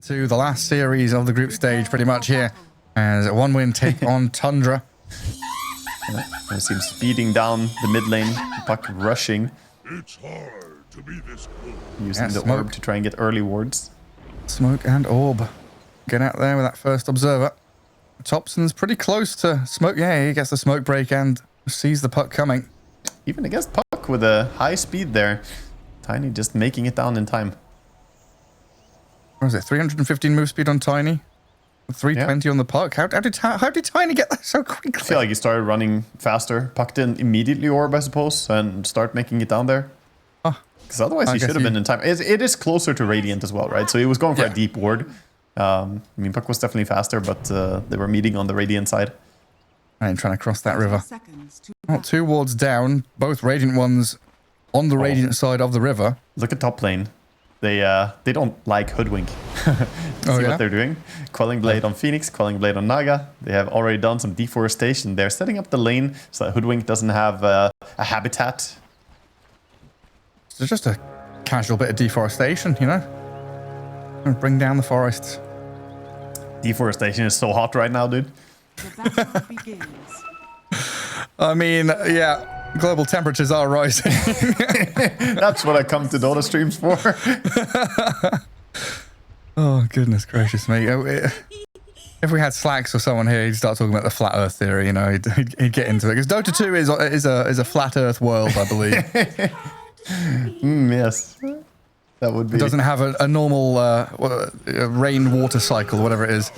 to the last series of the group stage pretty much here as one win take on Tundra. I see him speeding down the mid lane, Puck rushing. It's hard to be this close. Using the orb to try and get early wards. Smoke and orb. Get out there with that first observer. Thompson's pretty close to smoke. Yeah, he gets the smoke break and sees the puck coming. Even against Puck with a high speed there. Tiny just making it down in time. What was it? 315 move speed on Tiny? 320 on the puck? How did Tiny get that so quickly? I feel like he started running faster. Puck didn't immediately orb, I suppose, and start making it down there. Because otherwise he should have been in time. It is closer to Radiant as well, right? So he was going for a deep ward. I mean, Puck was definitely faster, but they were meeting on the Radiant side. And trying to cross that river. Well, 2 wards down, both Radiant ones on the Radiant side of the river. Look at top lane. They don't like Hoodwink. See what they're doing? Quelling Blade on Phoenix, Quelling Blade on Naga. They have already done some deforestation. They're setting up the lane so that Hoodwink doesn't have a habitat. It's just a casual bit of deforestation, you know? And bring down the forests. Deforestation is so hot right now, dude. I mean, yeah. Global temperatures are rising. That's what I come to Dota streams for. Oh, goodness gracious me. If we had Slacks or someone here, he'd start talking about the flat earth theory, you know, he'd get into it. Because Dota2 is a flat earth world, I believe. Yes. That would be. It doesn't have a normal rain-water cycle, whatever it is.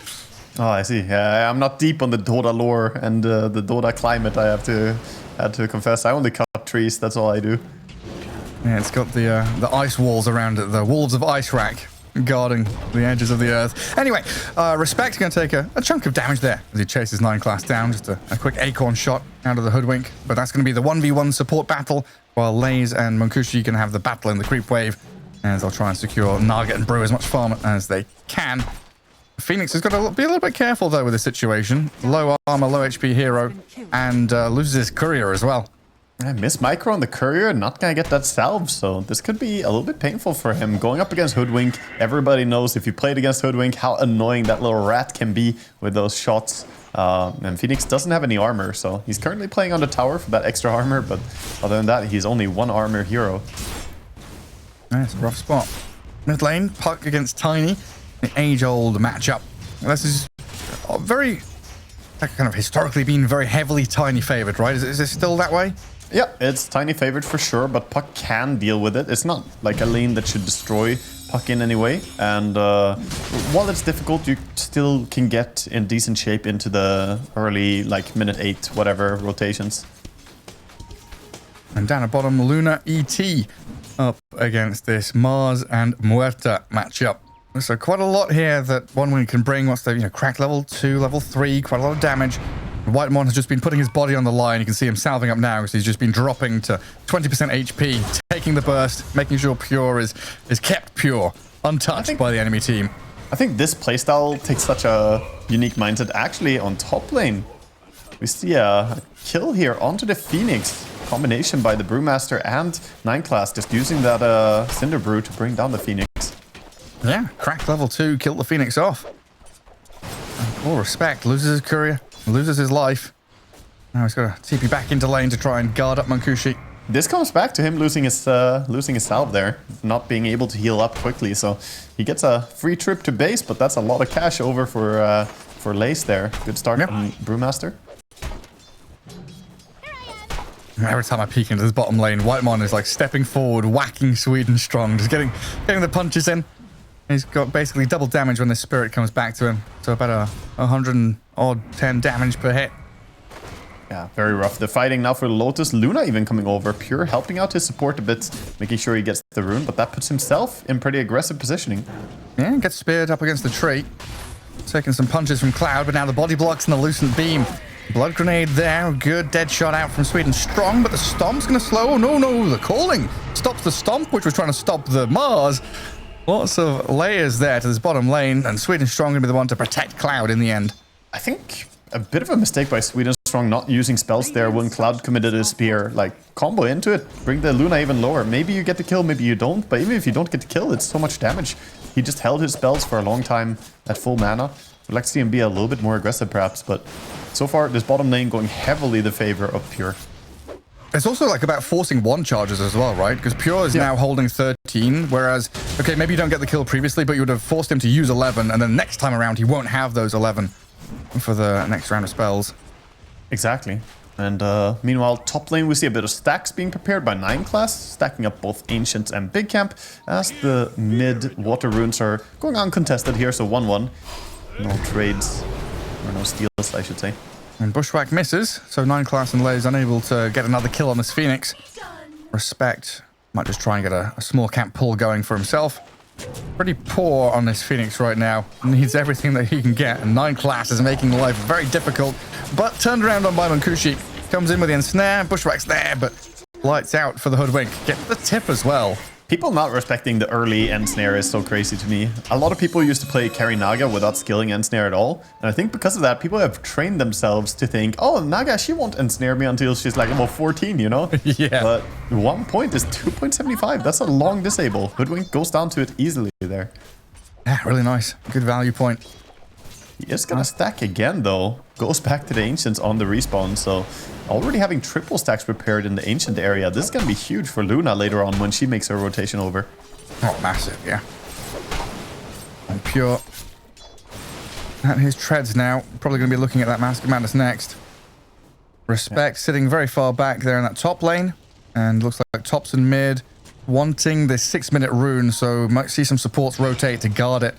Oh, I see. I'm not deep on the Dota lore and the Dota climate, I have to confess. I only cut trees, that's all I do. Yeah, it's got the ice walls around it, the wolves of Ice Rack guarding the edges of the earth. Anyway, Respect's going to take a chunk of damage there as he chases 9 class down. Just a quick acorn shot out of the Hoodwink. But that's going to be the 1v1 support battle, while Lays and Munkushi can have the battle in the creep wave as they'll try and secure Nugget and brew as much farm as they can. Phoenix has got to be a little bit careful, though, with the situation. Low armor, low HP hero, and loses his courier as well. I miss Micro on the courier, not gonna get that salve, so this could be a little bit painful for him. Going up against Hoodwink, everybody knows if you played against Hoodwink how annoying that little rat can be with those shots. And Phoenix doesn't have any armor, so he's currently playing on the tower for that extra armor, but other than that, he's only 1 armor hero. That's a rough spot. Mid lane, Puck against Tiny. The age-old matchup. This is very, kind of historically been very heavily Tiny favored, right? Is it still that way? Yeah, it's Tiny favored for sure, but Puck can deal with it. It's not like a lane that should destroy Puck in any way. And while it's difficult, you still can get in decent shape into the early, like minute 8, whatever, rotations. And down at bottom, Luna ET up against this Mars and Muerta matchup. So quite a lot here that one win can bring. What's the, crack level 2, level 3, quite a lot of damage. Whitemon has just been putting his body on the line. You can see him salving up now because he's just been dropping to 20% HP, taking the burst, making sure Pure is kept pure, untouched by the enemy team. I think this playstyle takes such a unique mindset. Actually, on top lane, we see a kill here onto the Phoenix. Combination by the Brewmaster and 9 class, just using that Cinder Brew to bring down the Phoenix. Yeah, crack level 2, killed the Phoenix off. And all Respect, loses his courier, loses his life. Now he's got to TP back into lane to try and guard up Munkushi. This comes back to him losing his salve there, not being able to heal up quickly. So he gets a free trip to base, but that's a lot of cash over for Lace there. Good start from Brewmaster. Every time I peek into this bottom lane, Whitemon is like stepping forward, whacking Sweden strong, just getting the punches in. He's got basically double damage when the spirit comes back to him. So about 110 damage per hit. Yeah, very rough. They're fighting now for Lotus. Luna even coming over. Pure helping out his support a bit, making sure he gets the rune, but that puts himself in pretty aggressive positioning. Yeah, gets speared up against the tree. Taking some punches from Cloud, but now the body blocks and the Lucent Beam. Blood grenade there, good dead shot out from Sweden strong, but the stomp's gonna slow. Oh no, the calling stops the stomp, which was trying to stop the Mars. Lots of layers there to this bottom lane, and Sweden strong gonna be the one to protect Cloud in the end. I think a bit of a mistake by Sweden strong not using spells there when Cloud committed a spear. Like, combo into it, bring the Luna even lower. Maybe you get the kill, maybe you don't, but even if you don't get the kill, it's so much damage he just held his spells for a long time at full mana. We'd like to see him be a little bit more aggressive perhaps, but so far this bottom lane going heavily the favor of Pure. It's also like about forcing one charges as well, right? Because Pure is now holding 13, whereas, okay, maybe you don't get the kill previously, but you would have forced him to use 11, and then next time around he won't have those 11 for the next round of spells. Exactly. And meanwhile, top lane we see a bit of stacks being prepared by 9 class, stacking up both Ancients and Big Camp, as the mid water runes are going uncontested here, so 1-1. No trades, or no steals, I should say. And Bushwhack misses, so 9 class and Lay's unable to get another kill on this Phoenix. Respect might just try and get a small camp pull going for himself. Pretty poor on this Phoenix right now. Needs everything that he can get, and 9 class is making life very difficult. But turned around on by Mankushi. Comes in with the ensnare, Bushwhack's there, but lights out for the Hoodwink. Get the tip as well. People not respecting the early ensnare is so crazy to me. A lot of people used to play carry Naga without skilling ensnare at all. And I think because of that, people have trained themselves to think, oh, Naga, she won't ensnare me until she's like level 14, you know? Yeah. But 1 point is 2.75. That's a long disable. Hoodwink goes down to it easily there. Yeah, really nice. Good value point. He is gonna stack again though. Goes back to the Ancients on the respawn, so already having triple stacks prepared in the Ancient area. This is gonna be huge for Luna later on when she makes her rotation over. Oh, massive, yeah. And Pure at his treads now. Probably going to be looking at that Mask of Madness next. Respect sitting very far back there in that top lane. And looks like Topson mid wanting the 6-minute rune, so might see some supports rotate to guard it.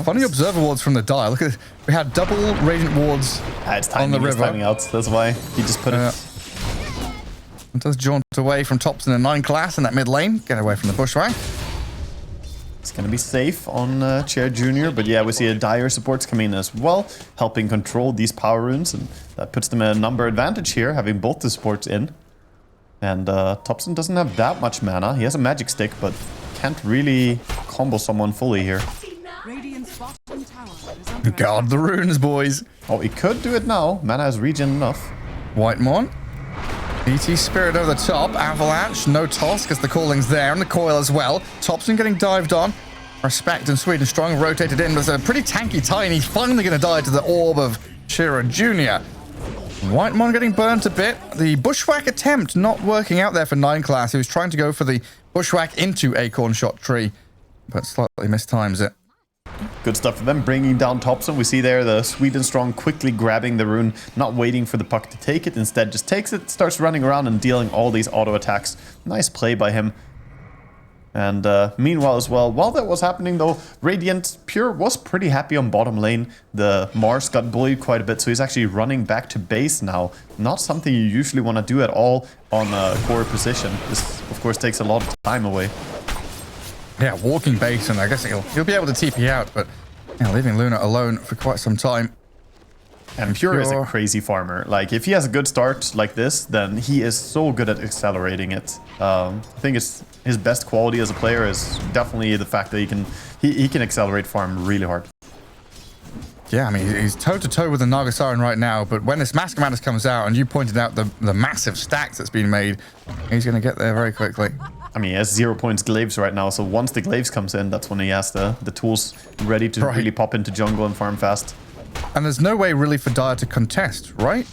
Funny observer wards from the die. Look at this. We had double radiant wards It's on the timing, river. timing out. That's why he just put it. It does jaunt away from Topson in 9 class in that mid lane. Get away from the Bushwhack. It's gonna be safe on Chair Junior, but yeah, we see a Dire supports come in as well, helping control these power runes, and that puts them at a number advantage here, having both the supports in. And Topson doesn't have that much mana. He has a magic stick, but can't really combo someone fully here. Guard the runes, boys. Oh, he could do it now. Mana is regen enough. Whitemon. BT Spirit over the top. Avalanche. No toss because the calling's there. And the coil as well. Topson getting dived on. Respect and Sweden Strong rotated in. There's a pretty tanky Tiny. Finally going to die to the orb of Shira Jr. Whitemon getting burnt a bit. The Bushwhack attempt not working out there for 9 class. He was trying to go for the Bushwhack into Acorn Shot Tree, but slightly mistimes it. Good stuff for them, bringing down Topson. We see there the Sweden Strong quickly grabbing the rune, not waiting for the puck to take it. Instead, just takes it, starts running around and dealing all these auto attacks. Nice play by him. And meanwhile as well, while that was happening though, Radiant Pure was pretty happy on bottom lane. The Mars got bullied quite a bit, so he's actually running back to base now. Not something you usually want to do at all on a core position. This, of course, takes a lot of time away. Yeah, walking base, and I guess he'll be able to TP out, but yeah, leaving Luna alone for quite some time. And Pure is a crazy farmer. Like, if he has a good start like this, then he is so good at accelerating it. I think his best quality as a player is definitely the fact that he can accelerate farm really hard. Yeah, I mean, he's toe-to-toe with the Naga Siren right now, but when this Mask of Madness comes out, and you pointed out the massive stacks that's been made, he's going to get there very quickly. I mean, he has 0 points glaives right now, so once the glaives comes in, that's when he has the tools ready to really pop into jungle and farm fast. And there's no way really for Dire to contest, right?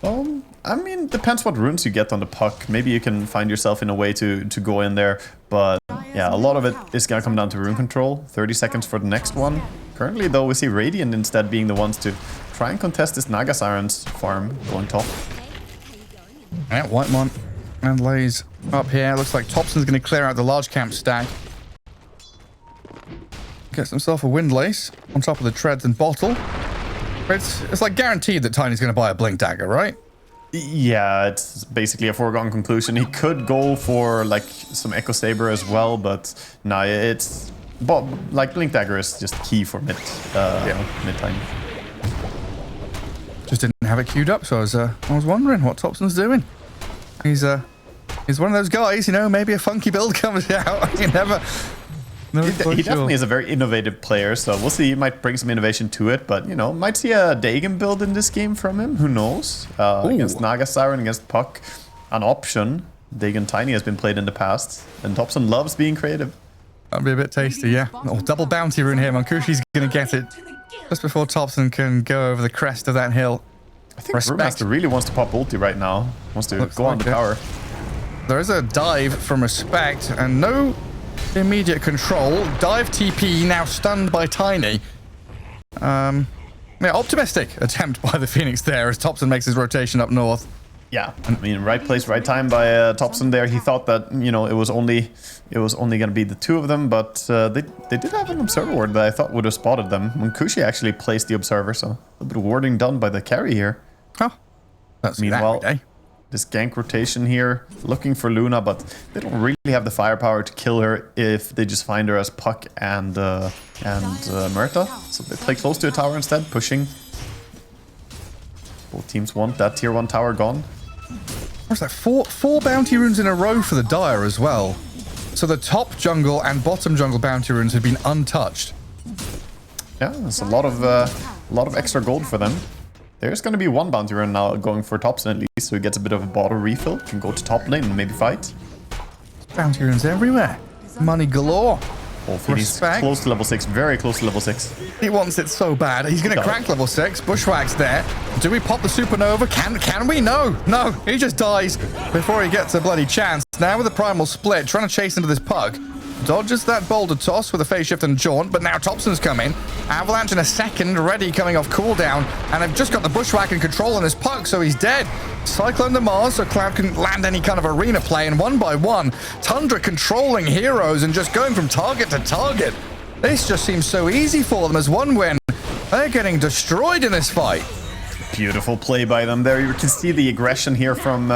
I mean, depends what runes you get on the puck. Maybe you can find yourself in a way to go in there, but yeah, a lot of it is going to come down to rune control. 30 seconds for the next one. Currently, though, we see Radiant instead being the ones to try and contest this Naga Siren's farm going top. Yeah, Whitemon and Lays up here. Looks like Topson's going to clear out the large camp stack. Gets himself a Windlace on top of the treads and bottle. But it's like guaranteed that Tiny's going to buy a Blink Dagger, right? Yeah, it's basically a foregone conclusion. He could go for like some Echo Saber as well, but no, it's... But like Blink Dagger is just key for mid time. Just didn't have it queued up, so I was wondering what Topson's doing. He's one of those guys, you know, maybe a funky build comes out. You never... He definitely is a very innovative player, so we'll see. He might bring some innovation to it, but, you know, might see a Dagon build in this game from him. Who knows? Against Naga Siren, against Puck, an option. Dagon Tiny has been played in the past, and Topson loves being creative. That'd be a bit tasty, yeah. Oh, double bounty rune here. Mankushi's going to get it just before Thompson can go over the crest of that hill. I think Brewmaster really wants to pop ulti right now. Wants to go on the tower. There is a dive from Respect and no immediate control. Dive TP now stunned by Tiny. Yeah, optimistic attempt by the Phoenix there as Thompson makes his rotation up north. Yeah, I mean, right place, right time by Thompson there. He thought that, you know, it was only going to be the two of them, but they did have an observer ward that I thought would have spotted them. Mankushi actually placed the observer, so a little bit of warding done by the carry here. Oh, that's meanwhile, that this gank rotation here, looking for Luna, but they don't really have the firepower to kill her if they just find her as Puck and Murta. So they play close to a tower instead, pushing. Both teams want that tier 1 tower gone. What's that? Four bounty runes in a row for the Dire as well. So the top jungle and bottom jungle bounty runes have been untouched. Yeah, there's a lot of extra gold for them. There's going to be one bounty rune now going for Thompson at least, so he gets a bit of a bottle refill. Can go to top lane and maybe fight. Bounty runes everywhere. Money galore. Oh, he's close to level 6, very close to level 6. He wants it so bad. He's going to crack level 6. Bushwhack's there. Do we pop the supernova? Can we? No. He just dies before he gets a bloody chance. Now with the primal split, trying to chase into this Pug. Dodges that boulder toss with a phase shift and jaunt, but now Thompson's come in. Avalanche in a second, ready, coming off cooldown. And I've just got the Bushwhack in control on his Pug, so he's dead. Cyclone to Mars, so Cloud can land any kind of arena play. And one by one, Tundra controlling heroes and just going from target to target. This just seems so easy for them as one win. They're getting destroyed in this fight. Beautiful play by them there. You can see the aggression here from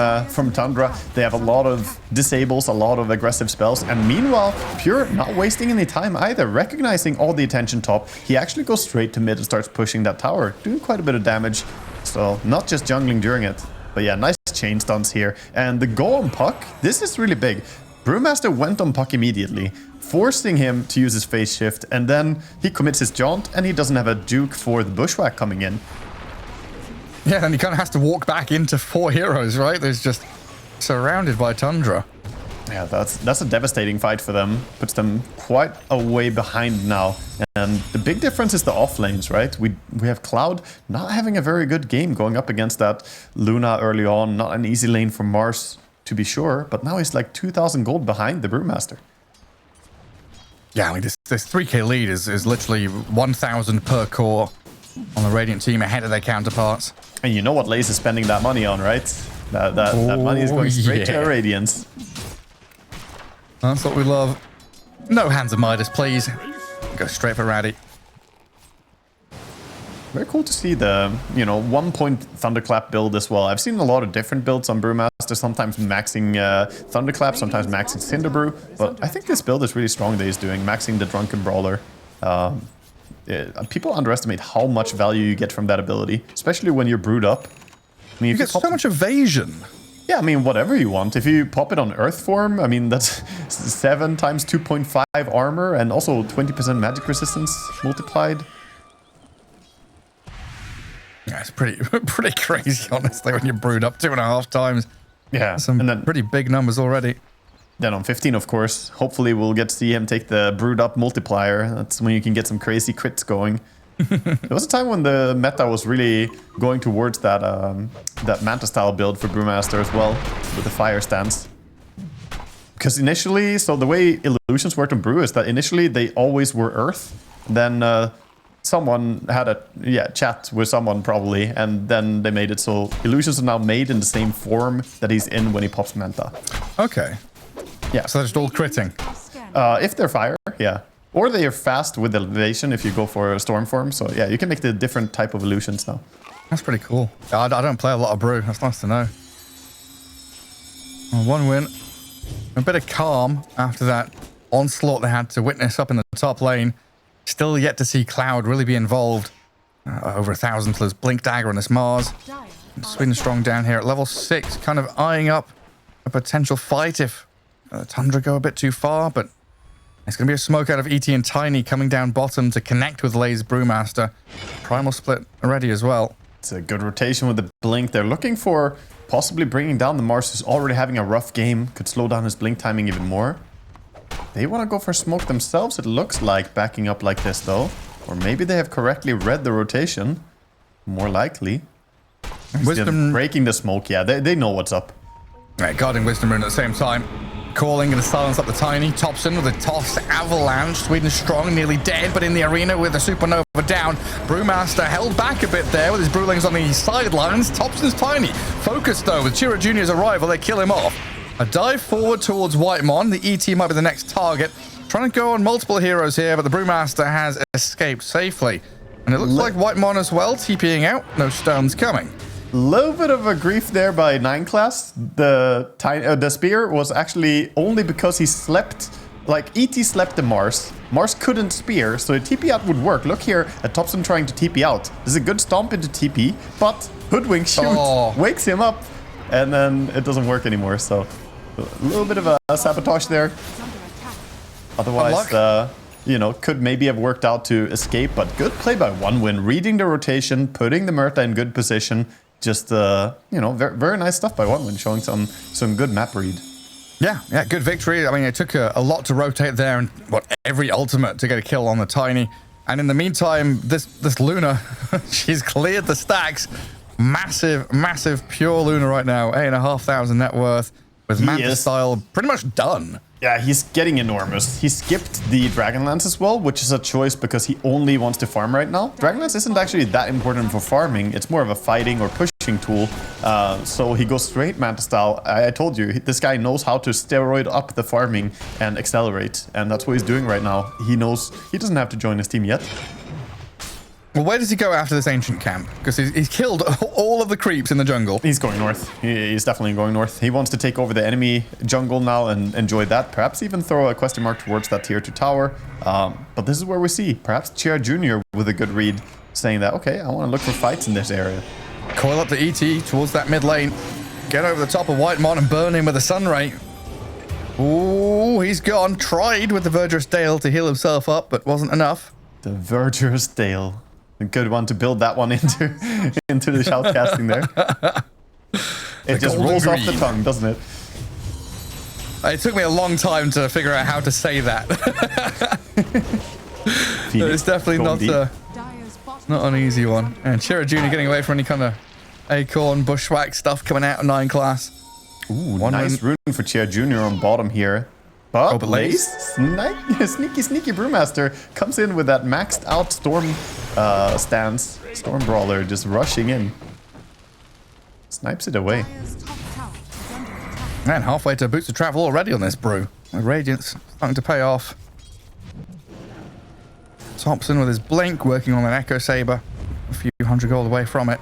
Tundra. They have a lot of disables, a lot of aggressive spells. And meanwhile, Pure not wasting any time either. Recognizing all the attention top, he actually goes straight to mid and starts pushing that tower. Doing quite a bit of damage. So not just jungling during it. But yeah, nice chain stunts here. And the go on Puck, this is really big. Brewmaster went on Puck immediately, forcing him to use his phase shift. And then he commits his jaunt and he doesn't have a juke for the Bushwhack coming in. Yeah, and he kind of has to walk back into 4 heroes, right? There's just surrounded by Tundra. Yeah, that's a devastating fight for them. Puts them quite a way behind now. And the big difference is the off lanes, right? We have Cloud not having a very good game going up against that Luna early on. Not an easy lane for Mars, to be sure. But now he's like 2,000 gold behind the Brewmaster. Yeah, I mean, this 3k lead is literally 1,000 per core on the Radiant team ahead of their counterparts. And you know what Lace is spending that money on, right? That money is going straight to Radiance. That's what we love. No Hands of Midas, please. Go straight for Raddy. Very cool to see the, 1-point Thunderclap build as well. I've seen a lot of different builds on Brewmaster, sometimes maxing Thunderclap, sometimes maxing Cinderbrew. But I think this build is really strong that he's doing, maxing the Drunken Brawler. People underestimate how much value you get from that ability, especially when you're brewed up. I mean, you get so much evasion. Yeah, I mean, whatever you want. If you pop it on Earth form, I mean, that's 7 times 2.5 armor and also 20% magic resistance multiplied. Yeah, it's pretty crazy, honestly, when you're brewed up 2.5 times. Yeah, some and then pretty big numbers already. Then on 15, of course, hopefully we'll get to see him take the brewed up multiplier. That's when you can get some crazy crits going. There was a time when the meta was really going towards that that Manta style build for Brewmaster as well, with the fire stance. Because initially, so the way illusions worked on Brew is that initially they always were Earth. Then someone had a chat with someone probably, and then they made it so illusions are now made in the same form that he's in when he pops Manta. Okay. Yeah. So they're just all critting. If they're fire, yeah. Or they are fast with elevation if you go for a storm form. So yeah, you can make the different type of illusions now. That's pretty cool. I don't play a lot of Brew. That's nice to know. Well, 1 win. A bit of calm after that onslaught they had to witness up in the top lane. Still yet to see Cloud really be involved. Over 1,000 for this Blink Dagger on this Mars. Sweden Strong down here at level 6, kind of eyeing up a potential fight if Tundra go a bit too far, but it's going to be a smoke out of ET and Tiny coming down bottom to connect with Lay's Brewmaster. Primal split already as well. It's a good rotation with the Blink. They're looking for possibly bringing down the Mars, who's already having a rough game. Could slow down his Blink timing even more. They want to go for smoke themselves, it looks like, backing up like this, though. Or maybe they have correctly read the rotation. More likely. Wisdom Breaking the smoke, yeah, they know what's up. Right, guarding Wisdom Rune at the same time. Calling and silence up the Tiny. Topson with a toss avalanche. Sweden strong, nearly dead, but in the arena with the supernova down. Brewmaster held back a bit there with his Brewlings on the sidelines. Topson's Tiny. Focused though, with Chira Jr.'s arrival, they kill him off. A dive forward towards Whitemon. The ET might be the next target. Trying to go on multiple heroes here, but the Brewmaster has escaped safely. And it looks like Whitemon as well, TPing out. No stones coming. Little bit of a grief there by 9 class. The spear was actually only because he slept. Like, ET slept the Mars. Mars couldn't spear, so a TP out would work. Look here at Topson trying to TP out. This is a good stomp into TP, but Hoodwink shoots, wakes him up, and then it doesn't work anymore. So a little bit of a sabotage there. Otherwise, you know, could maybe have worked out to escape, but good play by OneWin. Reading the rotation, putting the Murta in good position. Just, you know, very, very nice stuff by OneWin, showing some good map read. Yeah, good victory. I mean, it took a lot to rotate there and every ultimate to get a kill on the Tiny. And in the meantime, this Luna, she's cleared the stacks. Massive pure Luna right now. 8,500 net worth with Manta style pretty much done. Yeah, he's getting enormous. He skipped the Dragonlance as well, which is a choice because he only wants to farm right now. Dragonlance isn't actually that important for farming. It's more of a fighting or pushing tool. So he goes straight Manta style. I told you, this guy knows how to steroid up the farming and accelerate. And that's what he's doing right now. He knows he doesn't have to join his team yet. Well, where does he go after this ancient camp? Because he's killed all of the creeps in the jungle. He's going north. He's definitely going north. He wants to take over the enemy jungle now and enjoy that. Perhaps even throw a question mark towards that tier 2 tower. But this is where we see perhaps Chira Jr. with a good read, saying that, okay, I want to look for fights in this area. Coil up the ET towards that mid lane. Get over the top of Whitemon and burn him with a Sunray. Ooh, he's gone. Tried with the Verdurous Dale to heal himself up, but wasn't enough. The Verdurous Dale. A good one to build that one into the shoutcasting there. It just rolls off the tongue, doesn't it? It took me a long time to figure out how to say that. It's definitely not an easy one. And Chira Jr. getting away from any kind of acorn, bushwhack stuff coming out of 9 class. Ooh, nice rune for Chira Jr. on bottom here. But Lace, sneaky Brewmaster comes in with that maxed out Storm stance. Storm Brawler just rushing in. Snipes it away. Man, halfway to Boots of Travel already on this brew. The Radiance starting to pay off. Thompson with his Blink working on an Echo Saber. A few hundred gold away from it.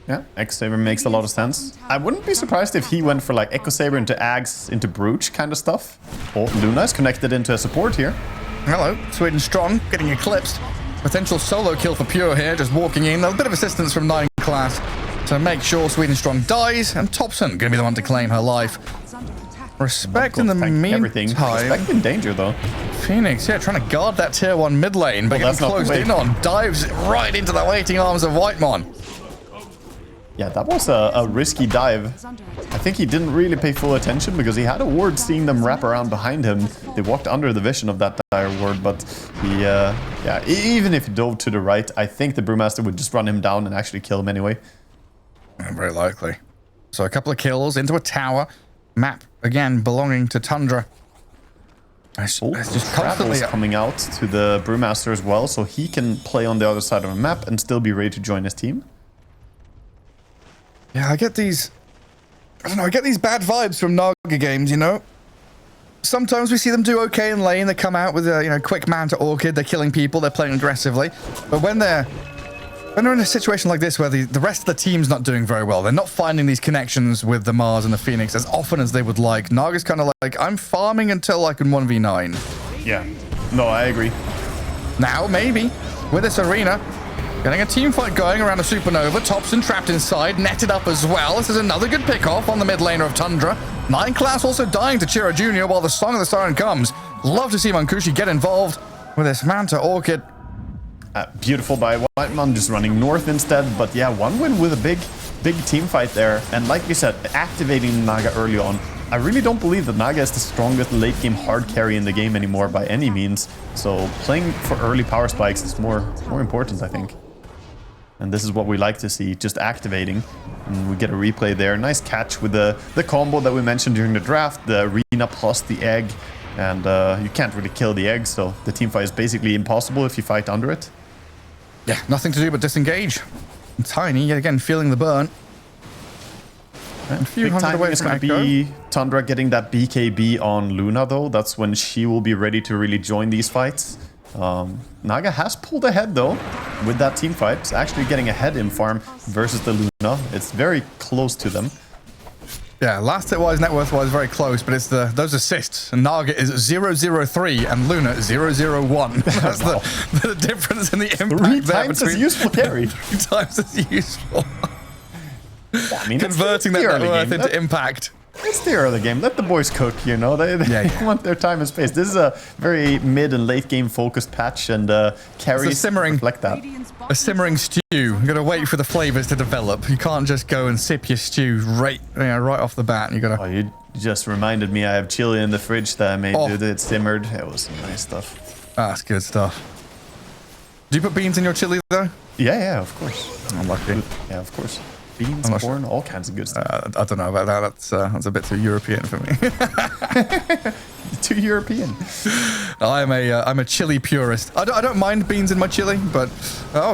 Yeah, Echo Saber makes a lot of sense. I wouldn't be surprised if he went for like Echo Saber into Ags, into Brooch kind of stuff. Oh, Luna's connected into a support here. Hello, Sweden strong, getting eclipsed. Potential solo kill for Pure here, just walking in. A bit of assistance from 9 class to make sure Sweden strong dies, and Topson gonna be the one to claim her life. Respect in the meantime. Respect in danger though. Phoenix, yeah, trying to guard that tier 1 mid lane, but getting closed in on. Dives right into the waiting arms of Whitemon. Yeah, that was a risky dive. I think he didn't really pay full attention because he had a ward seeing them wrap around behind him. They walked under the vision of that dire ward, but he, yeah, even if he dove to the right, I think the Brewmaster would just run him down and actually kill him anyway. Yeah, very likely. So a couple of kills into a tower. Map, again, belonging to Tundra. It's just constantly coming out to the Brewmaster as well, so he can play on the other side of the map and still be ready to join his team. Yeah, I get these bad vibes from Naga games, you know? Sometimes we see them do okay in lane, they come out with a, quick Manta Orchid, they're killing people, they're playing aggressively. But when they're in a situation like this where the rest of the team's not doing very well, they're not finding these connections with the Mars and the Phoenix as often as they would like. Naga's kind of like, I'm farming until I can 1v9. Yeah, no, I agree. Now, maybe, with this arena, getting a team fight going around a supernova. Topson trapped inside, netted up as well. This is another good pick off on the mid laner of Tundra. 9 class also dying to Chira Jr. while the Song of the Siren comes. Love to see Mankushi get involved with this Manta Orchid. Beautiful by Whitemon, just running north instead. But yeah, OneWin with a big team fight there. And like you said, activating Naga early on I really don't believe that Naga is the strongest late game hard carry in the game anymore by any means. So playing for early power spikes is more important, I think. And this is what we like to see, just activating. And we get a replay there. Nice catch with the combo that we mentioned during the draft, the arena plus the egg. And you can't really kill the egg, so the teamfight is basically impossible if you fight under it. Yeah, nothing to do but disengage. And Tiny, yet again, feeling the burn. A few hundred away is going to be Tundra getting that BKB on Luna, though. That's when she will be ready to really join these fights. Naga has pulled ahead, though, with that team fight. It's actually getting ahead in farm versus the Luna. It's very close to them. Yeah, last hit-wise, net worth-wise, very close, but it's those assists. And Naga is 0-0-3 and Luna 0-0-1. That's Wow. the difference in the impact 3 there times as useful carry. 3 times as useful. I mean, Converting that net worth into impact. It's the early game. Let the boys cook, you know. They want their time and space. This is a very mid and late game focused patch, and carries reflect that. A simmering stew. You got to wait for the flavors to develop. You can't just go and sip your stew right off the bat. You got to. Oh, you just reminded me. I have chili in the fridge that I made. Dude, it simmered. It was some nice stuff. That's good stuff. Do you put beans in your chili though? Yeah, of course. I'm lucky. Yeah, of course. Beans, corn, all kinds of good stuff. I don't know about that. That's a bit too European for me. Too European. I'm a chili purist. I don't mind beans in my chili, but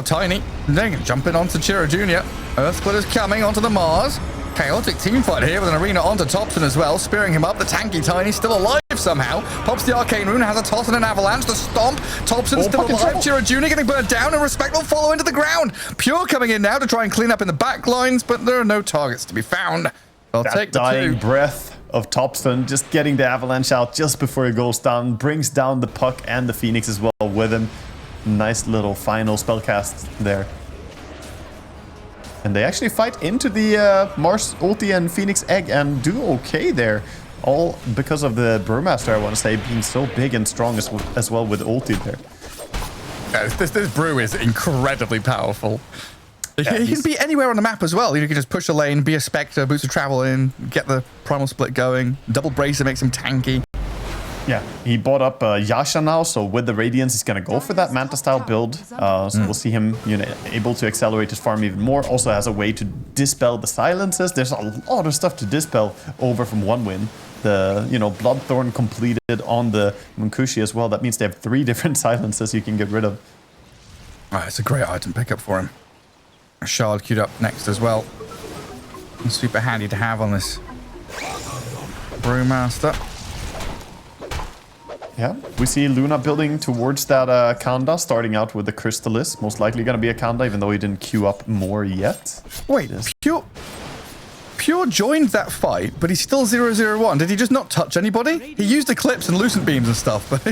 Tiny, dang, jumping onto Chiro Jr. Earth Splitter's coming onto the Mars. Chaotic team fight here with an arena onto Thompson as well, spearing him up. The tanky Tiny still alive somehow. Pops the arcane rune, has a toss and an avalanche. The stomp. Thompson still alive. Chiro Jr. getting burned down, and Respectful follow into the ground. Pure coming in now to try and clean up in the back lines, but there are no targets to be found. I'll take the dying 2. breath of Thompson, just getting the avalanche out just before he goes down, brings down the puck and the Phoenix as well with him. Nice little final spellcast there. And they actually fight into the Mars ulti and Phoenix egg and do okay there. All because of the Brewmaster, I want to say, being so big and strong as well with ulti there. Yeah, this brew is incredibly powerful. Yeah, he can be anywhere on the map as well. You can just push a lane, be a Spectre, boost a travel in, get the primal split going. Double bracer makes him tanky. Yeah, he bought up Yasha now, so with the Radiance, he's going to go for that Manta-style build. So we'll see him able to accelerate his farm even more. Also has a way to dispel the silences. There's a lot of stuff to dispel over from 1 win. The, Bloodthorn completed on the Munkushi as well. That means they have 3 different silences you can get rid of. It's a great item pickup for him. A shard queued up next as well. And super handy to have on this Brewmaster. Yeah, we see Luna building towards that Kanda, starting out with the Crystallis. Most likely going to be a Kanda, even though he didn't queue up more yet. Wait, Pure joined that fight, but he's still 0-0-1. Did he just not touch anybody? He used Eclipse and Lucent Beams and stuff, but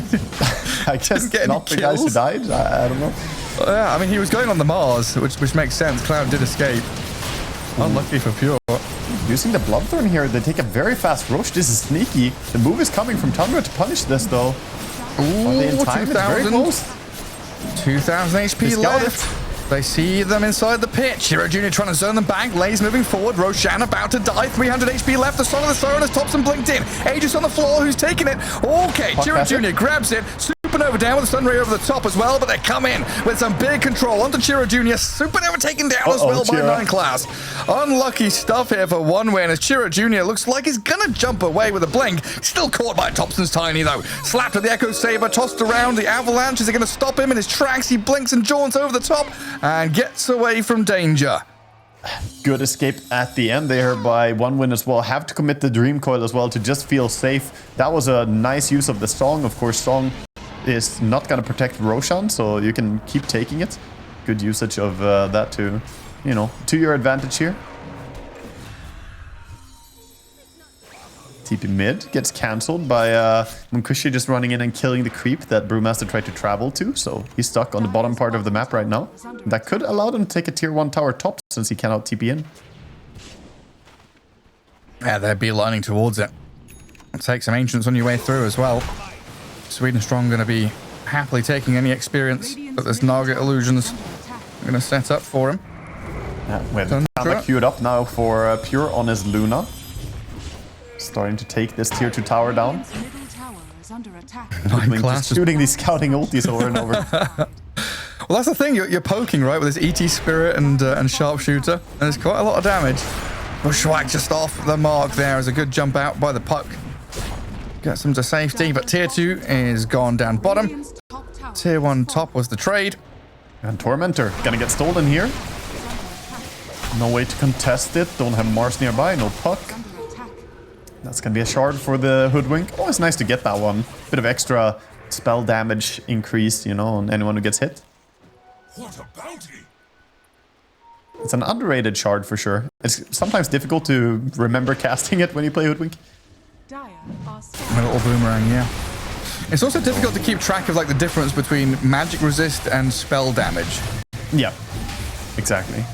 I guess not the guys who died. I don't know. Yeah, I mean, he was going on the Mars, which makes sense. Cloud did escape. Unlucky for Pure. Using the Bloodthorn here, they take a very fast rush. This is sneaky. The move is coming from Tundra to punish this, though. Ooh, Are they in time? It's very close. 2,000 HP left. They see them inside the pit. Chiro Jr. trying to zone them back. Lays moving forward. Roshan about to die. 300 HP left. The Song of the Siren as Thompson blinked in. Aegis on the floor. Who's taking it? Okay, Chiro Jr. grabs it. Supernova down with the Sunray over the top as well, but they come in with some big control onto Chiro Jr. Supernova taken down as well by 9 class. Unlucky stuff here for 1 win as Chiro Jr. looks like he's gonna jump away with a blink. Still caught by Thompson's Tiny though. Slapped with the Echo Saber, tossed around. The Avalanche is gonna stop him in his tracks. He blinks and jaunts over the top and gets away from danger. Good escape at the end there by 1 win as well. Have to commit the Dream Coil as well to just feel safe. That was a nice use of the Song. Of course, Song is not going to protect Roshan, so you can keep taking it. Good usage of that to your advantage here. TP mid gets cancelled by Munkushi just running in and killing the creep that Brewmaster tried to travel to, so he's stuck on the bottom part of the map right now. That could allow them to take a tier 1 tower top since he cannot TP in. Yeah, they're beelining towards it. Take some Ancients on your way through as well. Sweden Strong going to be happily taking any experience that this Naga Illusions are going to set up for him. Yeah, with Kanda queued up now for Pure on his Luna. Starting to take this tier 2 tower down. Middle tower is under attack. Nine Just classes. shooting these scouting ultis over and over. Well, that's the thing. You're poking, right, with this ET Spirit and Sharpshooter. And it's quite a lot of damage. Bushwhack just off the mark there as a good jump out by the puck. Gets them to safety, but tier 2 is gone down bottom. Radiant's top tower Tier 1 top was the trade. And Tormentor gonna get stolen here. No way to contest it. Don't have Mars nearby. No puck. under attack. That's gonna be a shard for the Hoodwink. Always nice to get that one. Bit of extra spell damage increase, you know, on anyone who gets hit. What a bounty! It's an underrated shard for sure. It's sometimes difficult to remember casting it when you play Hoodwink. Dire are A little boomerang, yeah. It's also difficult to keep track of like the difference between magic resist and spell damage. Yeah, exactly.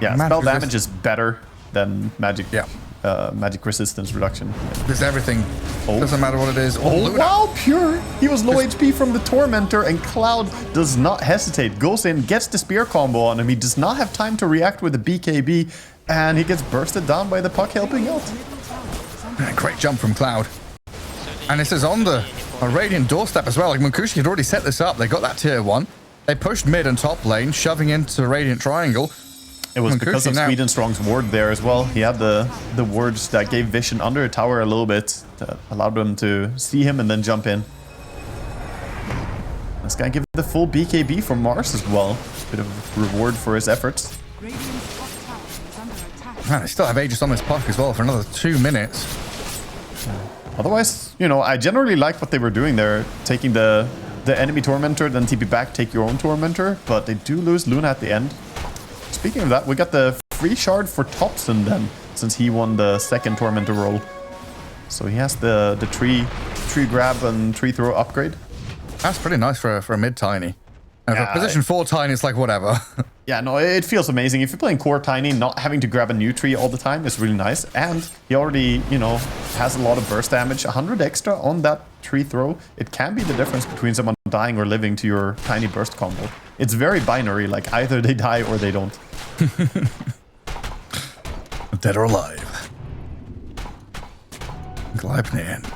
Yeah, Magic spell resist- damage is better than magic. Yeah. Magic resistance reduction. Because everything Oh. doesn't matter what it is. Oh, Luna. wow, pure! He was low HP from the Tormentor, and Cloud does not hesitate. Goes in, gets the spear combo on him. He does not have time to react with the BKB, and he gets bursted down by the puck helping out. Great jump from Cloud. And this is on the Radiant doorstep as well. Like Munkushi had already set this up. They got that tier 1. They pushed mid and top lane, shoving into Radiant Triangle. It was Munkushi because of now. Sweden Strong's ward there as well. He had the wards that gave vision under a tower a little bit, that allowed them to see him and then jump in. This guy give the full BKB from Mars as well. Bit of reward for his efforts. Radiant's top tower is under attack. Man, they still have Aegis on this puck as well for another 2 minutes. Otherwise, you know, I generally like what they were doing there, taking the enemy Tormentor, then TP back, take your own Tormentor, but they do lose Luna at the end. Speaking of that, we got the free shard for Thompson then, since he won the second Tormentor role. So he has the tree grab and tree throw upgrade. That's pretty nice for a mid tiny. And Yeah, for position 4 tiny, it's like whatever. Yeah, no, it feels amazing. If you're playing core tiny, not having to grab a new tree all the time is really nice. And he already, you know, has a lot of burst damage. 100 extra on that tree throw. It can be the difference between someone dying or living to your tiny burst combo. It's very binary, like either they die or they don't. Dead or alive. Gleipnir,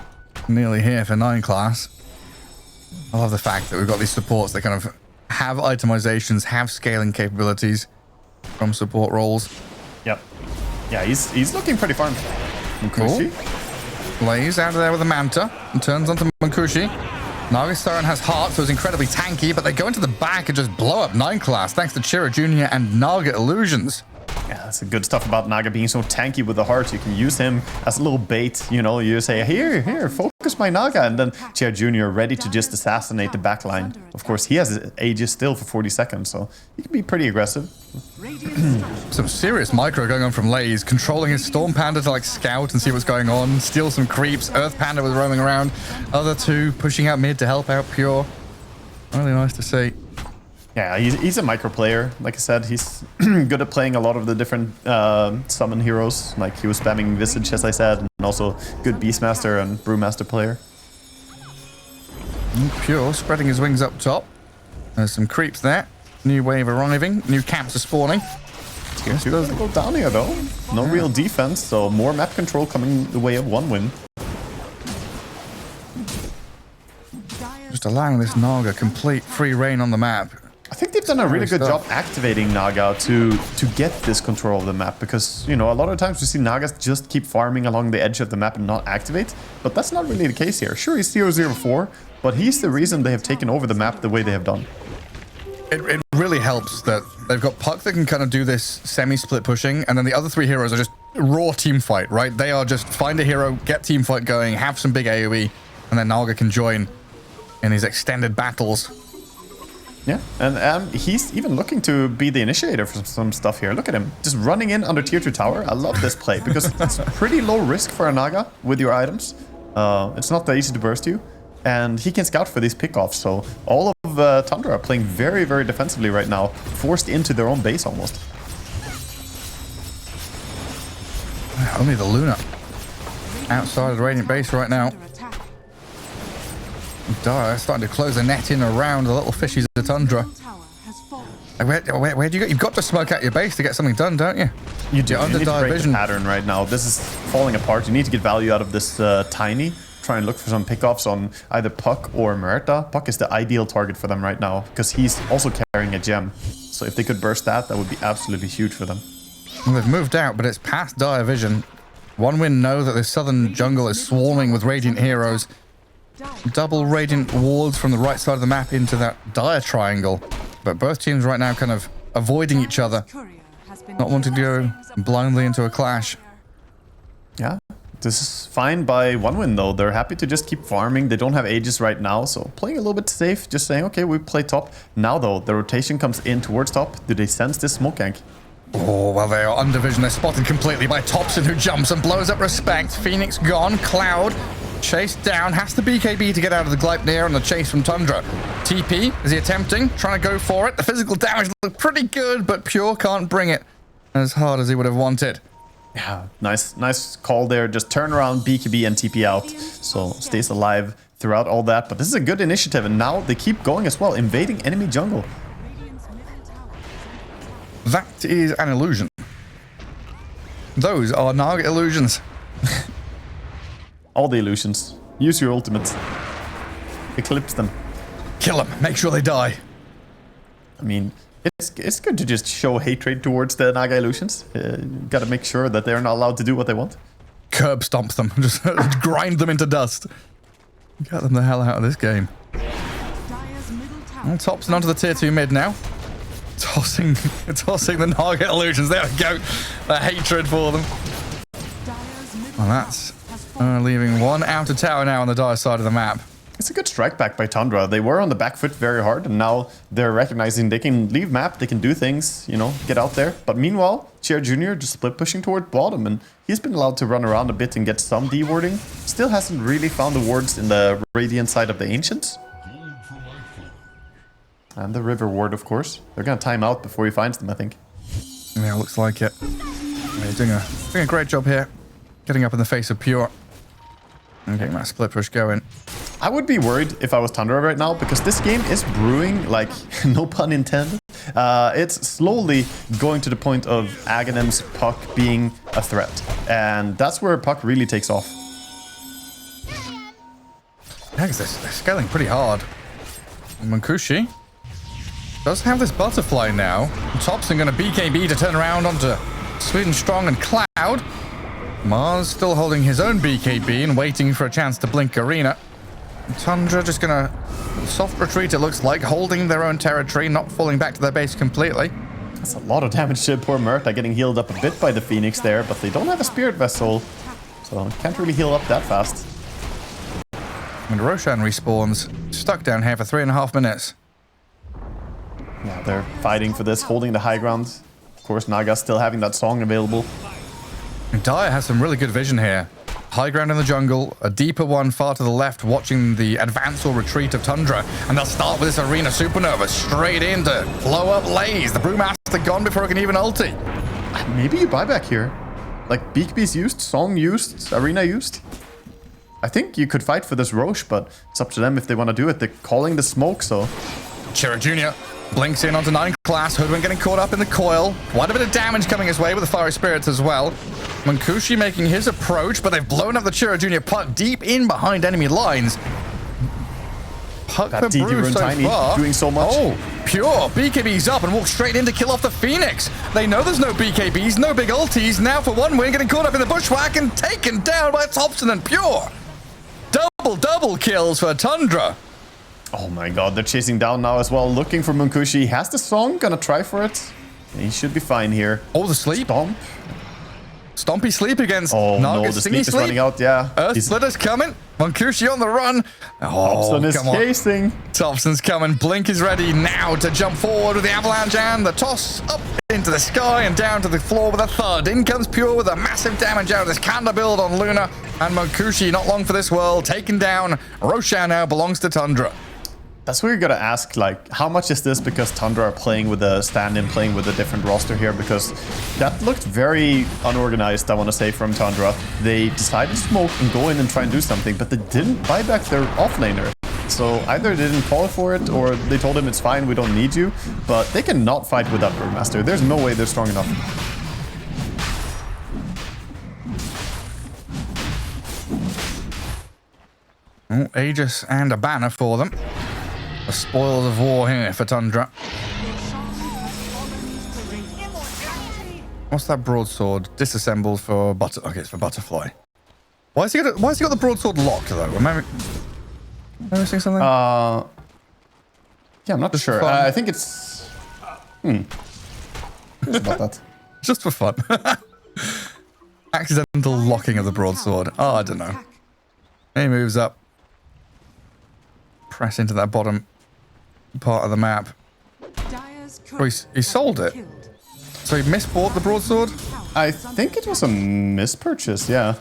nearly here for 9 class. I love the fact that we've got these supports that kind of have itemizations, have scaling capabilities from support roles. Yep. Yeah, he's looking pretty farm. Munkushi. Blaze out of there with a Manta and turns onto Munkushi. Nagasaran has heart, so it's incredibly tanky, but they go into the back and just blow up 9 class thanks to Chira Jr. and Naga Illusions. Yeah, that's the good stuff about Naga being so tanky with the heart. You can use him as a little bait, you know, you say, here, focus my Naga, and then Chia Jr. ready to just assassinate the backline. Of course, he has Aegis still for 40 seconds, so he can be pretty aggressive. Some serious micro going on from Lays, controlling his Storm Panda to like scout and see what's going on, steal some creeps. Earth Panda was roaming around, other 2 pushing out mid to help out Pure. Really nice to see. Yeah, he's a micro player. Like I said, he's good at playing a lot of the different summon heroes. Like he was spamming Visage, as I said, and also good Beastmaster and Brewmaster player. Pure spreading his wings up top. There's some creeps there. New wave arriving. New camps are spawning. He's gonna go down here though. No real defense, so more map control coming the way of one win. Just allowing this Naga complete free reign on the map. I think they've done a really good stuff. job activating Naga to get this control of the map, because, you know, a lot of times we see Nagas just keep farming along the edge of the map and not activate, but that's not really the case here. Sure, he's 004, but he's the reason they have taken over the map the way they have done. It really helps that they've got Puck that can kind of do this semi-split pushing, and then the other 3 heroes are just raw team fight, right? They are just find a hero, get team fight going, have some big AoE, and then Naga can join in these extended battles. Yeah, and he's even looking to be the initiator for some stuff here. Look at him, just running in under tier 2 tower. I love this play, because it's pretty low risk for a Naga with your items. It's not that easy to burst you, and he can scout for these pickoffs, so all of Tundra are playing very, very defensively right now, forced into their own base almost. Only the Luna outside of the Radiant base right now. Under attack. Dire starting to close the net in around the little fishies of the Tundra. Tower has fallen. Where do you go? You've got to smoke out your base to get something done, don't you? You do. You're under You need to break the vision. pattern right now. This is falling apart. You need to get value out of this Tiny. Try and look for some pickoffs on either Puck or Merta. Puck is the ideal target for them right now because he's also carrying a gem. So if they could burst that, that would be absolutely huge for them. Well, they've moved out, but it's past dire vision. One Win know that the southern jungle is swarming with Radiant heroes. Double Radiant wards from the right side of the map into that dire triangle. But both teams right now kind of avoiding each other. Not wanting to go blindly into a clash. Yeah, this is fine by One Win though. They're happy to just keep farming. They don't have Aegis right now, so playing a little bit safe. Just saying, okay, we play top. Now though, the rotation comes in towards top. Do they sense this smoke gank? Oh, well, they are under vision. They're spotted completely by Thompson, who jumps and blows up Respect. Phoenix gone. Cloud chased down. Has to BKB to get out of the Gleipnir on the chase from Tundra. TP, is he attempting? Trying to go for it. The physical damage looked pretty good, but Pure can't bring it as hard as he would have wanted. Yeah, nice call there. Just turn around, BKB and TP out. So stays alive throughout all that. But this is a good initiative. And now they keep going as well, invading enemy jungle. That is an illusion. Those are Naga illusions. All the illusions. Use your ultimates. Eclipse them. Kill them. Make sure they die. I mean, it's good to just show hatred towards the Naga illusions. Gotta make sure that they're not allowed to do what they want. Curb stomp them. Just grind them into dust. Get them the hell out of this game. Well, Thompson onto the tier 2 mid now. Tossing the Naga illusions. There we go. The hatred for them. Well, that's leaving one outer tower now on the dire side of the map. It's a good strike back by Tundra. They were on the back foot very hard, and now they're recognizing they can leave map, they can do things, you know, get out there. But meanwhile, Cher Jr. just split pushing toward bottom, and he's been allowed to run around a bit and get some dewarding. Still hasn't really found the wards in the Radiant side of the Ancients. And the River ward, of course. They're gonna time out before he finds them, I think. Yeah, looks like it. Yeah, doing a great job here. Getting up in the face of Pure. And getting that split push going. I would be worried if I was Tundra right now, because this game is brewing, like, no pun intended. It's slowly going to the point of Aghanim's Puck being a threat. And that's where Puck really takes off. Yeah, because they're scaling pretty hard. Munkushi does have this butterfly now. Thompson going to BKB to turn around onto Sweden Strong and Cloud. Mars still holding his own BKB and waiting for a chance to blink Arena. Tundra just going to soft retreat, it looks like, holding their own territory, not falling back to their base completely. That's a lot of damage to poor Merta, getting healed up a bit by the Phoenix there, but they don't have a Spirit Vessel, so can't really heal up that fast. And Roshan respawns, stuck down here for 3.5 minutes. Yeah, they're fighting for this, holding the high ground. Of course, Naga still having that song available. And Dire has some really good vision here. High ground in the jungle, a deeper one far to the left, watching the advance or retreat of Tundra. And they'll start with this Arena Supernova straight in to blow up Laze. The Brewmaster gone before it can even ulti. Maybe you buy back here. Like, BKB's used, Song used, Arena used. I think you could fight for this Roche, but it's up to them if they want to do it. They're calling the smoke, so... Chira Jr. blinks in onto 9 class. Hoodwink getting caught up in the coil. Quite a bit of damage coming his way with the Fiery Spirits as well. Munkushi making his approach, but they've blown up the Chira Jr. putt deep in behind enemy lines. Puck That for DD Brew Rune so Tiny far. doing so much. Oh, Pure. BKB's up and walks straight in to kill off the Phoenix. They know there's no BKBs, no big ultis. Now for One Win, getting caught up in the bushwhack and taken down by Thompson and Pure. Double kills for Tundra. Oh my god, they're chasing down now as well, looking for Munkushi. Has the Song, gonna try for it. He should be fine here. Oh, the sleep. Stomp. Stompy sleep against Oh Naga. no, the sleep is running out, yeah. Earth Splitter's coming. Munkushi on the run. Oh, Thompson is come on. chasing. Thompson's coming. Blink is ready now to jump forward with the avalanche and the toss up into the sky and down to the floor with a thud. In comes Pure with a massive damage out of this Kanda build on Luna. And Munkushi, not long for this world, taken down. Roshan now belongs to Tundra. That's what you're gonna ask, like, how much is this because Tundra are playing with a stand-in, playing with a different roster here? Because that looked very unorganized, I want to say, from Tundra. They decided to smoke and go in and try and do something, but they didn't buy back their offlaner. So either they didn't call for it, or they told him it's fine, we don't need you. But they cannot fight without Brewmaster. There's no way they're strong enough. Oh, Aegis and a banner for them. The spoils of war here for Tundra. What's that broadsword? Disassembled for okay, it's for Butterfly. Why has he got the broadsword locked though? Am I missing something? Yeah, I'm not sure. I think it's... It's about that. Just for fun. Accidental locking of the broadsword. Oh, I don't know. He moves up. Press into that bottom part of the map. Oh, he sold it. So he misbought the broadsword? I think it was a mispurchase, yeah.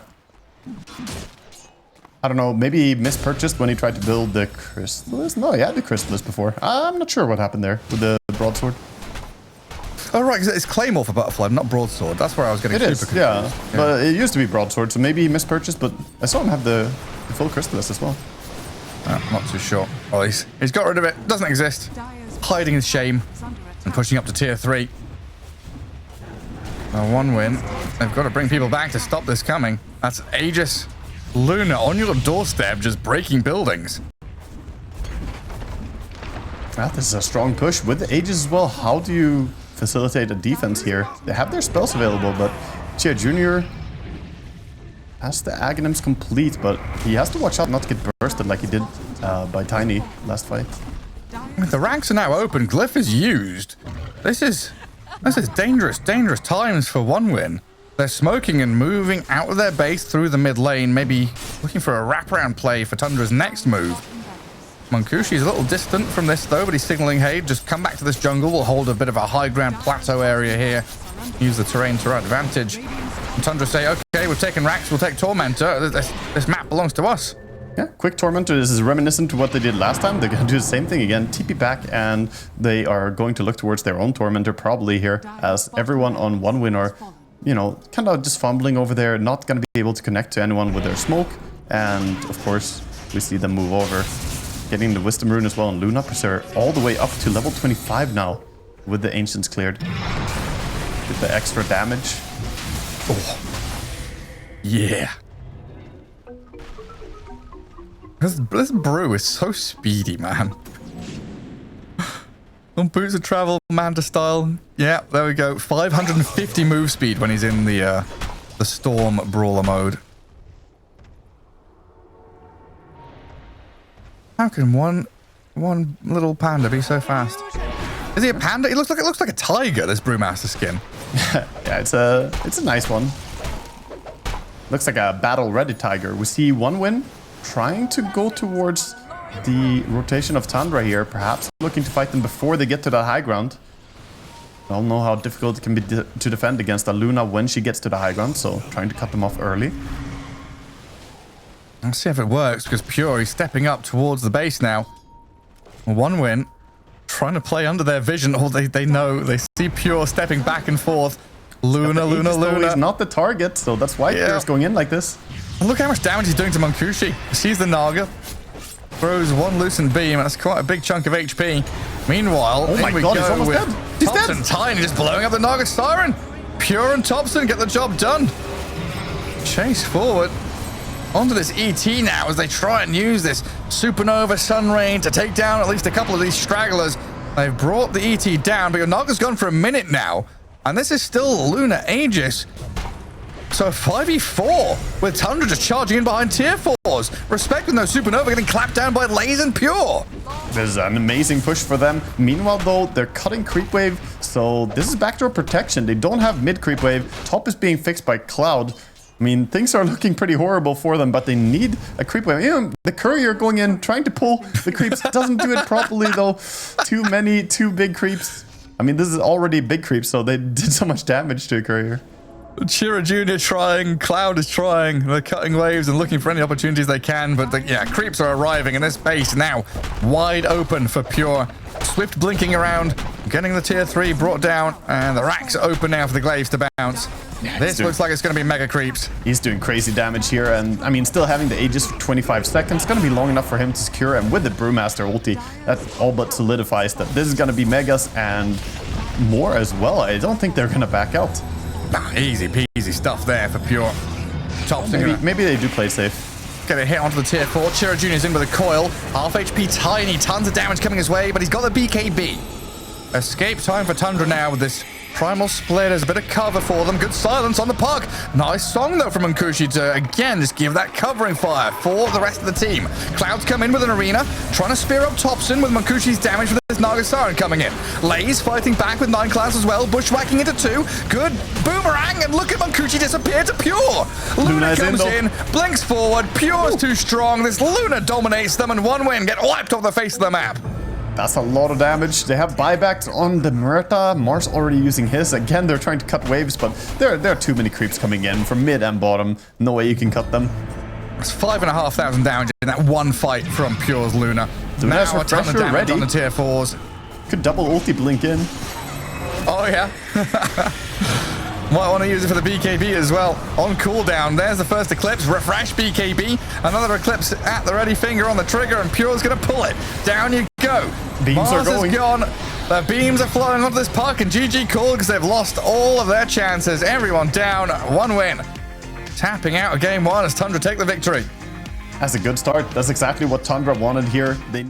I don't know, maybe he mispurchased when he tried to build the Chrysalis? No, he had the Chrysalis before. I'm not sure what happened there with the broadsword. Oh, right, 'cause it's Claymore for Butterfly, not broadsword. That's where I was getting It is, super yeah. confused. But it used to be broadsword, so maybe he mispurchased, but I saw him have the full Chrysalis as well. Not too sure. Well, he's got rid of it. Doesn't exist. Hiding his shame and pushing up to tier 3. One win. They've got to bring people back to stop this coming. That's Aegis. Luna on your doorstep, just breaking buildings. This is a strong push with the Aegis as well. How do you facilitate a defense here? They have their spells available, but Chia Jr. has the Aghanims complete, but he has to watch out not to get bursted like he did by Tiny last fight. The ranks are now open. Glyph is used. This is dangerous times for one win. They're smoking and moving out of their base through the mid lane, maybe looking for a wraparound play for Tundra's next move. Munkushi's a little distant from this though, but he's signaling, hey, just come back to this jungle. We'll hold a bit of a high ground plateau area here. Use the terrain to our advantage. And Tundra say, okay, we've taken Rax, we'll take Tormentor. This map belongs to us. Yeah, quick Tormentor. This is reminiscent to what they did last time. They're going to do the same thing again. TP back, and they are going to look towards their own Tormentor probably here, as everyone on one win are, you know, kind of just fumbling over there, not going to be able to connect to anyone with their smoke. And, of course, we see them move over. Getting the Wisdom Rune as well, and Luna Pursuer all the way up to level 25 now, with the Ancients cleared. With the extra damage. Oh. Yeah. This brew is so speedy, man. On boots of travel, Manta style. Yeah, there we go. 550 move speed when he's in the Storm Brawler mode. How can one little panda be so fast? Is he a panda? It looks like a tiger, this Brewmaster skin. Yeah, it's a nice one. Looks like a battle-ready tiger. We see one win trying to go towards the rotation of Tundra here, perhaps looking to fight them before they get to that high ground. We all know how difficult it can be to defend against a Luna when she gets to the high ground, so trying to cut them off early. Let's see if it works, because Pure is stepping up towards the base now. One win, trying to play under their vision. Oh, they know, they see Pure stepping back and forth. Luna. He's not the target, so that's why Pure's going in like this. Look how much damage he's doing to Munkushi. Sees the Naga, throws one loosened beam. That's quite a big chunk of HP. Meanwhile, oh my god, he's almost dead. He's Thompson dead. Tiny just blowing up the Naga Siren. Pure and Thompson get the job done. Chase forward onto this ET now as they try and use this Supernova Sun Rain to take down at least a couple of these stragglers. They've brought the ET down, but your Naga's gone for a minute now. And this is still Luna Aegis. So 5v4 with Tundra just charging in behind tier 4s. Respecting those Supernova getting clapped down by Laze and Pure. This is an amazing push for them. Meanwhile, though, they're cutting creep wave. So this is backdoor protection. They don't have mid creep wave. Top is being fixed by Cloud. I mean, things are looking pretty horrible for them, but they need a creep wave. Even the courier going in, trying to pull the creeps. Doesn't do it properly, though. Too big creeps. I mean, this is already big creeps, so they did so much damage to a courier. Chira Jr. trying, Cloud is trying. They're cutting waves and looking for any opportunities they can, but yeah, creeps are arriving, and this base now wide open for Pure. Swift blinking around, getting the tier 3 brought down, and the racks are open now for the Glaives to bounce. This looks like it's going to be mega creeps. He's doing crazy damage here, and I mean, still having the Aegis for 25 seconds, going to be long enough for him to secure, and with the Brewmaster ulti, that all but solidifies that this is going to be megas and more as well. I don't think they're going to back out. Nah, easy peasy stuff there for Pure. Top Maybe they do play safe. Get a hit onto the tier 4. Chiro Jr.'s in with a coil. Half HP Tiny. Tons of damage coming his way, but he's got the BKB. Escape time for Tundra now with this Primal Split. There's a bit of cover for them. Good silence on the puck. Nice song, though, from Nkushi to, again, just give that covering fire for the rest of the team. Clouds come in with an arena, trying to spear up Thompson with Nkushi's damage with this Nagasaran coming in. Lays fighting back with 9 Clouds as well, bushwhacking into 2. Good boomerang, and look at Nkushi disappear to Pure. Luna comes in, blinks forward. Pure's too strong. This Luna dominates them, and 1 win, get wiped off the face of the map. That's a lot of damage. They have buybacks on the Murta. Mars already using his. Again, they're trying to cut waves, but there are too many creeps coming in from mid and bottom. No way you can cut them. It's 5,500 damage in that one fight from Pure's Luna. Luna's Now a ton of damage ready. on the tier 4s. Could double ulti blink in. Oh, yeah. Might want to use it for the BKB as well. On cooldown, there's the first Eclipse. Refresh BKB. Another Eclipse at the ready, finger on the trigger, and Pure's going to pull it. Down you go. Beams Mars are going. is gone. The beams are flowing onto this puck, and GG called because they've lost all of their chances. Everyone down. 1 win. Tapping out of game 1 as Tundra take the victory. That's a good start. That's exactly what Tundra wanted here. They